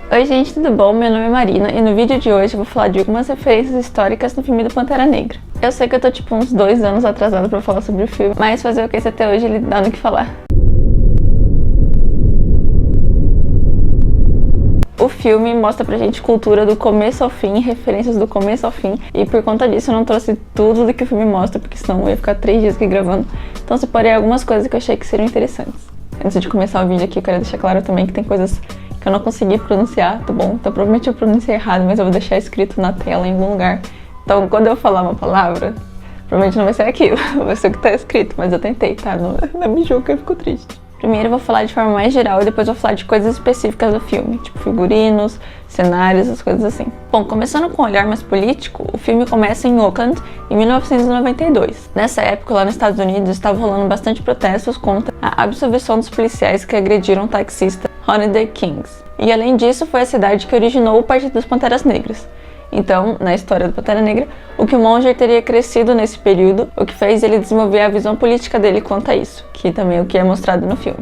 Oi gente, tudo bom? Meu nome é Marina e no vídeo de hoje eu vou falar de algumas referências históricas no filme do Pantera Negra. Eu sei que eu tô tipo uns 2 anos atrasada pra falar sobre o filme, mas fazer o que esse até hoje ele dá no que falar. O filme mostra pra gente cultura do começo ao fim, referências do começo ao fim, e por conta disso eu não trouxe tudo do que o filme mostra, porque senão eu ia ficar 3 dias aqui gravando. Então separei algumas coisas que eu achei que seriam interessantes. Antes de começar o vídeo aqui, eu quero deixar claro também que tem coisas que eu não consegui pronunciar, tá bom? Então provavelmente eu pronunciei errado, mas eu vou deixar escrito na tela em algum lugar. Então quando eu falar uma palavra, provavelmente não vai ser aquilo, vai ser o que tá escrito, mas eu tentei, tá? Não me julga, eu fico triste. Primeiro eu vou falar de forma mais geral e depois vou falar de coisas específicas do filme, tipo figurinos, cenários, as coisas assim. Bom, começando com um olhar mais político, o filme começa em Oakland, em 1992. Nessa época, lá nos Estados Unidos, estavam rolando bastante protestos contra a absolvição dos policiais que agrediram o taxista Rodney King. E além disso, foi a cidade que originou o Partido dos Panteras Negras. Então, na história do Pantera Negra, o Killmonger teria crescido nesse período, o que fez ele desenvolver a visão política dele quanto a isso, que também é o que é mostrado no filme.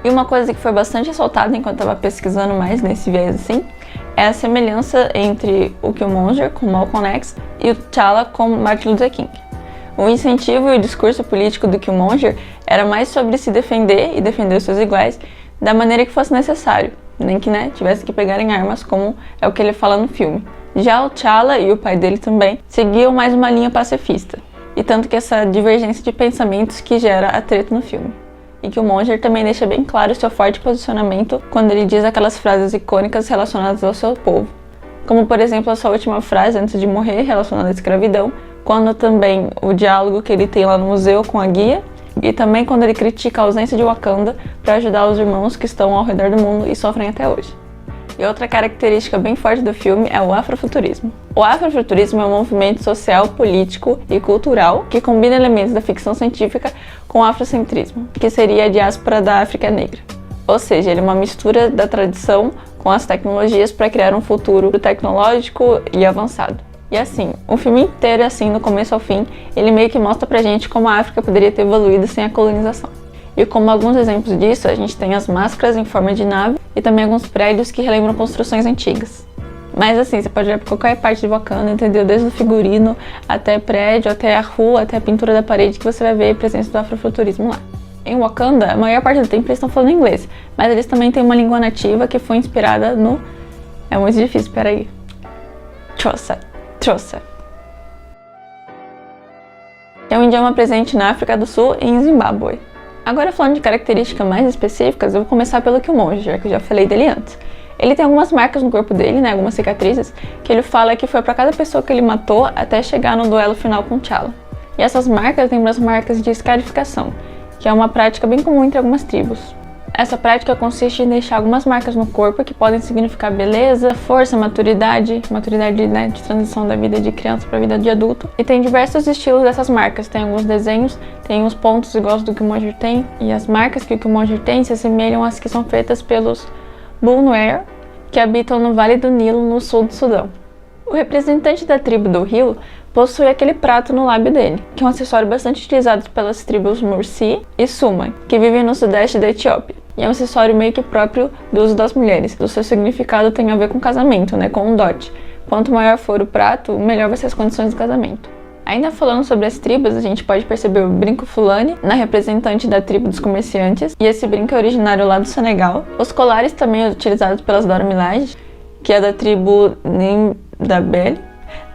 E uma coisa que foi bastante ressaltada enquanto eu estava pesquisando mais nesse viés assim, é a semelhança entre o Killmonger com Malcolm X e o T'Challa com Martin Luther King. O incentivo e o discurso político do Killmonger era mais sobre se defender e defender os seus iguais da maneira que fosse necessário, nem que tivesse que pegar em armas, como é o que ele fala no filme. Já o T'Challa e o pai dele também seguiam mais uma linha pacifista, e tanto que essa divergência de pensamentos que gera a treta no filme. E que o Killmonger também deixa bem claro o seu forte posicionamento quando ele diz aquelas frases icônicas relacionadas ao seu povo. Como por exemplo a sua última frase antes de morrer relacionada à escravidão, quando também o diálogo que ele tem lá no museu com a guia, e também quando ele critica a ausência de Wakanda para ajudar os irmãos que estão ao redor do mundo e sofrem até hoje. E outra característica bem forte do filme é o afrofuturismo. O afrofuturismo é um movimento social, político e cultural que combina elementos da ficção científica com o afrocentrismo, que seria a diáspora da África Negra. Ou seja, ele é uma mistura da tradição com as tecnologias para criar um futuro tecnológico e avançado. E assim, o filme inteiro, assim, do começo ao fim, ele meio que mostra pra gente como a África poderia ter evoluído sem a colonização. E como alguns exemplos disso, a gente tem as máscaras em forma de nave e também alguns prédios que relembram construções antigas. Mas assim, você pode olhar para qualquer parte de Wakanda, entendeu? Desde o figurino, até prédio, até a rua, até a pintura da parede, que você vai ver a presença do afrofuturismo lá. Em Wakanda, a maior parte do tempo eles estão falando inglês, mas eles também têm uma língua nativa que foi inspirada no... É muito difícil, peraí. Xhosa. É um idioma presente na África do Sul e em Zimbábue. Agora falando de características mais específicas, eu vou começar pelo Killmonger, já que eu já falei dele antes. Ele tem algumas marcas no corpo dele, algumas cicatrizes, que ele fala que foi pra cada pessoa que ele matou até chegar no duelo final com T'Challa. E essas marcas lembram as marcas de escarificação, que é uma prática bem comum entre algumas tribos. Essa prática consiste em deixar algumas marcas no corpo que podem significar beleza, força, maturidade de transição da vida de criança para a vida de adulto. E tem diversos estilos dessas marcas, tem alguns desenhos, tem uns pontos iguais do que o Killmonger tem, e as marcas que o Killmonger tem se assemelham às que são feitas pelos Bunwer, que habitam no Vale do Nilo, no sul do Sudão. O representante da tribo do Rio possui aquele prato no lábio dele, que é um acessório bastante utilizado pelas tribos Mursi e Suma, que vivem no sudeste da Etiópia. E é um acessório meio que próprio do uso das mulheres. O seu significado tem a ver com casamento, com um dote. Quanto maior for o prato, melhor vai ser as condições do casamento. Ainda falando sobre as tribos, a gente pode perceber o brinco Fulani na representante da tribo dos comerciantes, e esse brinco é originário lá do Senegal. Os colares também utilizados pelas Dora Milaje, que é da tribo Ndabele,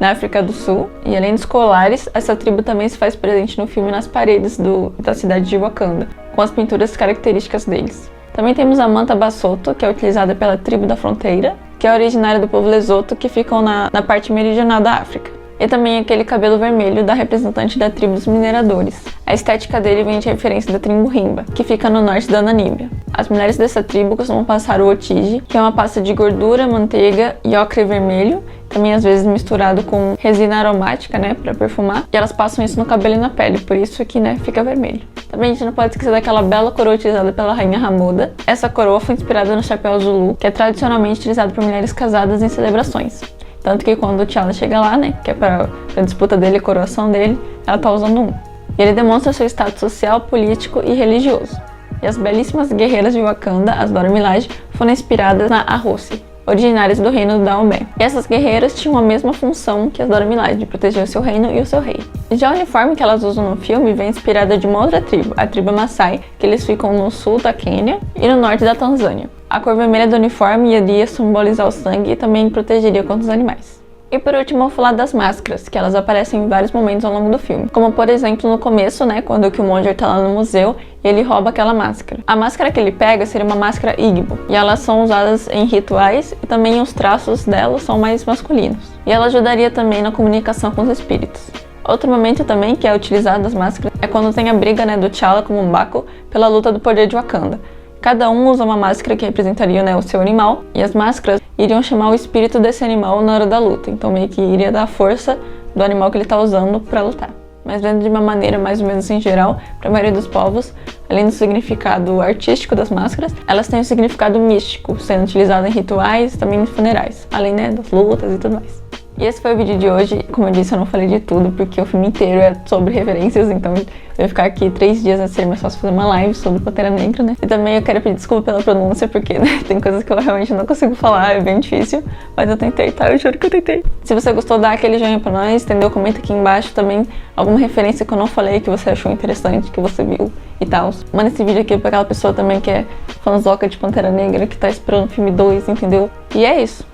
na África do Sul, e além dos colares, essa tribo também se faz presente no filme nas paredes da cidade de Wakanda, com as pinturas características deles. Também temos a manta Basotho, que é utilizada pela tribo da fronteira, que é originária do povo Lesoto, que ficam na parte meridional da África. E também aquele cabelo vermelho da representante da tribo dos mineradores. A estética dele vem de referência da tribo Himba, que fica no norte da Namíbia. As mulheres dessa tribo costumam passar o otigi, que é uma pasta de gordura, manteiga e ocre vermelho, também às vezes misturado com resina aromática, para perfumar, e elas passam isso no cabelo e na pele, por isso que, fica vermelho. Também a gente não pode esquecer daquela bela coroa utilizada pela rainha Ramuda. Essa coroa foi inspirada no chapéu Zulu, que é tradicionalmente utilizado por mulheres casadas em celebrações. Tanto que quando o T'Challa chega lá, que é pra disputa dele, a coroação dele, ela tá usando um. E ele demonstra seu status social, político e religioso. E as belíssimas guerreiras de Wakanda, as Dora Milaje, foram inspiradas na Ahose, originárias do reino do Daomé. E essas guerreiras tinham a mesma função que as Dora Milaje, de proteger o seu reino e o seu rei. Já o uniforme que elas usam no filme vem inspirada de uma outra tribo, a tribo Maasai, que eles ficam no sul da Quênia e no norte da Tanzânia. A cor vermelha do uniforme iria simbolizar o sangue e também protegeria contra os animais. E por último, eu vou falar das máscaras, que elas aparecem em vários momentos ao longo do filme. Como por exemplo no começo, quando o Killmonger tá lá no museu e ele rouba aquela máscara. A máscara que ele pega seria uma máscara Igbo, e elas são usadas em rituais e também os traços delas são mais masculinos. E ela ajudaria também na comunicação com os espíritos. Outro momento também que é utilizado das máscaras é quando tem a briga do T'Challa com o M'Baku pela luta do poder de Wakanda. Cada um usa uma máscara que representaria o seu animal, e as máscaras iriam chamar o espírito desse animal na hora da luta, então meio que iria dar força do animal que ele está usando para lutar. Mas vendo de uma maneira mais ou menos em geral, para a maioria dos povos, além do significado artístico das máscaras, elas têm um significado místico, sendo utilizadas em rituais e também em funerais, além das lutas e tudo mais. E esse foi o vídeo de hoje. Como eu disse, eu não falei de tudo, porque o filme inteiro é sobre referências, então eu ia ficar aqui 3 dias antes de ser mais fácil fazer uma live sobre Pantera Negra, E também eu quero pedir desculpa pela pronúncia, porque tem coisas que eu realmente não consigo falar, é bem difícil, mas eu tentei, tá? Eu juro que eu tentei. Se você gostou, dá aquele joinha pra nós, entendeu? Comenta aqui embaixo também alguma referência que eu não falei, que você achou interessante, que você viu e tal. Manda esse vídeo aqui pra aquela pessoa também que é fãzoca de Pantera Negra, que tá esperando o filme 2, entendeu? E é isso.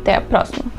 Até a próxima.